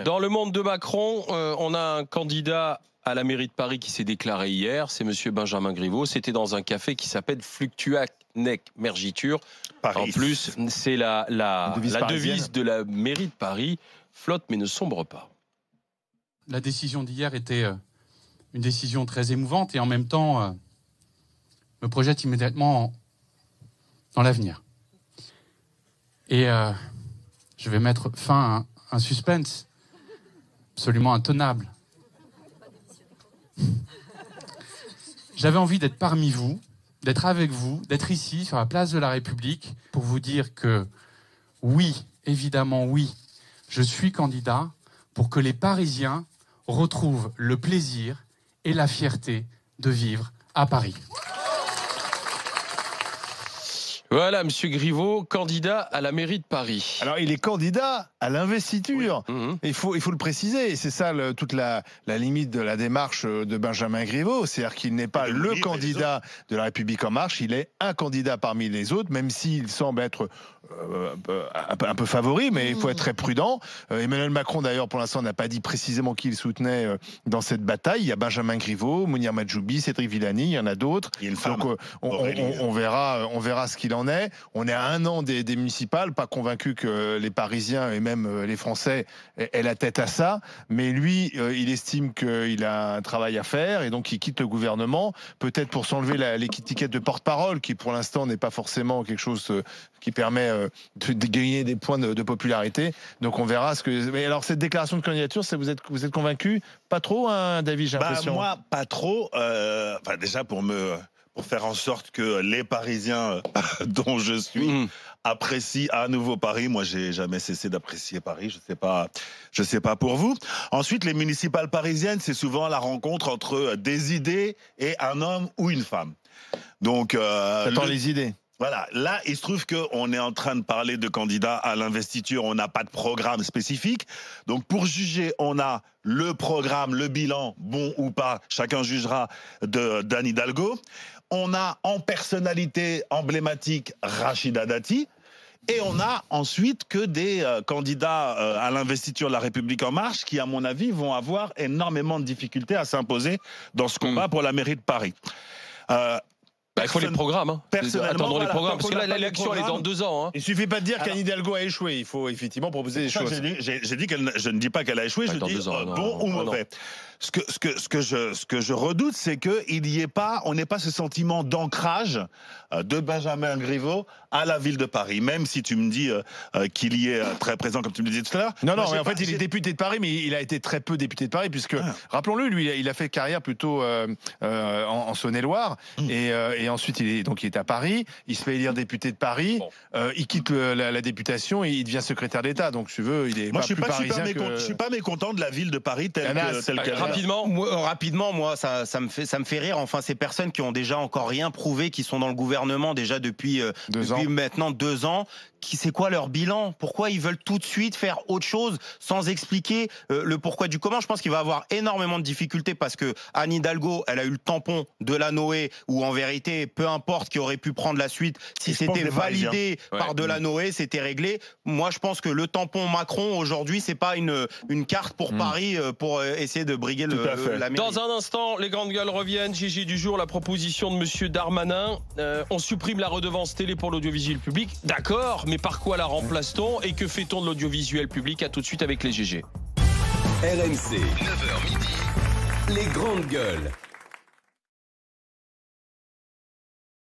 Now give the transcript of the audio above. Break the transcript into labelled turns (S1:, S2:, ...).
S1: Dans le monde de Macron, on a un candidat à la mairie de Paris qui s'est déclaré hier, c'est monsieur Benjamin Griveaux. C'était dans un café qui s'appelle Fluctuac Nec Mergitur. En plus, c'est la devise de la mairie de Paris, flotte mais ne sombre pas.
S2: La décision d'hier était une décision très émouvante et en même temps me projette immédiatement dans l'avenir. Et je vais mettre fin à un suspense absolument intenable. J'avais envie d'être parmi vous, d'être avec vous, d'être ici, sur la place de la République, pour vous dire que oui, évidemment oui, je suis candidat pour que les Parisiens retrouvent le plaisir et la fierté de vivre à Paris.
S1: Voilà, monsieur Griveaux, candidat à la mairie de Paris.
S3: Alors, il est candidat à l'investiture. Oui. Il faut le préciser. C'est ça toute la limite de la démarche de Benjamin Griveaux. C'est-à-dire qu'il n'est pas le candidat de la République En Marche. Il est un candidat parmi les autres, même s'il semble être un peu favori, mais il faut être très prudent. Emmanuel Macron, d'ailleurs, pour l'instant, n'a pas dit précisément qui il soutenait dans cette bataille. Il y a Benjamin Griveaux, Mounir Majoubi, Cédric Villani, il y en a d'autres. Donc, on verra ce qu'il en est. On est à 1 an des municipales, pas convaincu que les Parisiens et même les Français aient la tête à ça. Mais lui, il estime qu'il a un travail à faire et donc il quitte le gouvernement, peut-être pour s'enlever l'étiquette de porte-parole, qui pour l'instant n'est pas forcément quelque chose qui permet de gagner des points de popularité. Donc on verra ce que. Mais alors cette déclaration de candidature, vous êtes convaincu? Pas trop, hein, David, j'ai l'impression.
S4: Moi, pas trop. Déjà pour faire en sorte que les Parisiens dont je suis apprécient à nouveau Paris. Moi, j'ai jamais cessé d'apprécier Paris. Je sais pas pour vous. Ensuite, les municipales parisiennes, c'est souvent la rencontre entre des idées et un homme ou une femme. Donc,
S3: t'attends les idées.
S4: Voilà, là, il se trouve qu'on est en train de parler de candidats à l'investiture, on n'a pas de programme spécifique. Donc pour juger, on a le programme, le bilan, bon ou pas, chacun jugera, d'Anne Hidalgo. On a en personnalité emblématique Rachida Dati. Et on a ensuite que des candidats à l'investiture de la République En Marche qui, à mon avis, vont avoir énormément de difficultés à s'imposer dans ce combat pour la mairie de Paris.
S1: Il faut les programmes. Hein. Attendons les programmes, parce que là, l'élection, elle est dans 2 ans. Hein.
S3: Il suffit pas de dire qu'Anne Hidalgo a échoué. Il faut effectivement proposer des choses.
S4: J'ai dit je ne dis pas qu'elle a échoué, je dis bon ou mauvais. Ce que je redoute, c'est qu'il n'y ait pas, on n'ait pas ce sentiment d'ancrage de Benjamin Griveaux à la ville de Paris. Même si tu me dis qu'il y est très présent, comme tu me le disais tout à l'heure.
S3: Non, mais en fait, il est député de Paris, mais il a été très peu député de Paris, puisque, rappelons-le, lui, il a fait carrière plutôt en Saône-et-Loire, et ensuite, il est à Paris, il se fait élire député de Paris, il quitte la députation et il devient secrétaire d'État. Donc, tu veux, il est pas plus parisien que...
S4: Je suis pas mécontent de la ville de Paris telle qu'elle est.
S5: Rapidement, moi, ça me fait rire. Enfin, ces personnes qui ont déjà encore rien prouvé, qui sont dans le gouvernement déjà depuis maintenant 2 ans. C'est quoi leur bilan? Pourquoi ils veulent tout de suite faire autre chose sans expliquer le pourquoi du comment? Je pense qu'il va avoir énormément de difficultés parce que Anne Hidalgo, elle a eu le tampon de la Noé, où en vérité, peu importe qui aurait pu prendre la suite, si c'était validé par de la Noé, c'était réglé. Moi, je pense que le tampon Macron aujourd'hui, c'est pas une carte pour Paris pour essayer de briguer la mairie.
S1: Dans un instant, les grandes gueules reviennent. GG du jour, la proposition de monsieur Darmanin. On supprime la redevance télé pour l'audiovisuel public. D'accord. Mais par quoi la remplace-t-on et que fait-on de l'audiovisuel public? À tout de suite avec les GG.
S6: RMC, 9h midi, les grandes gueules.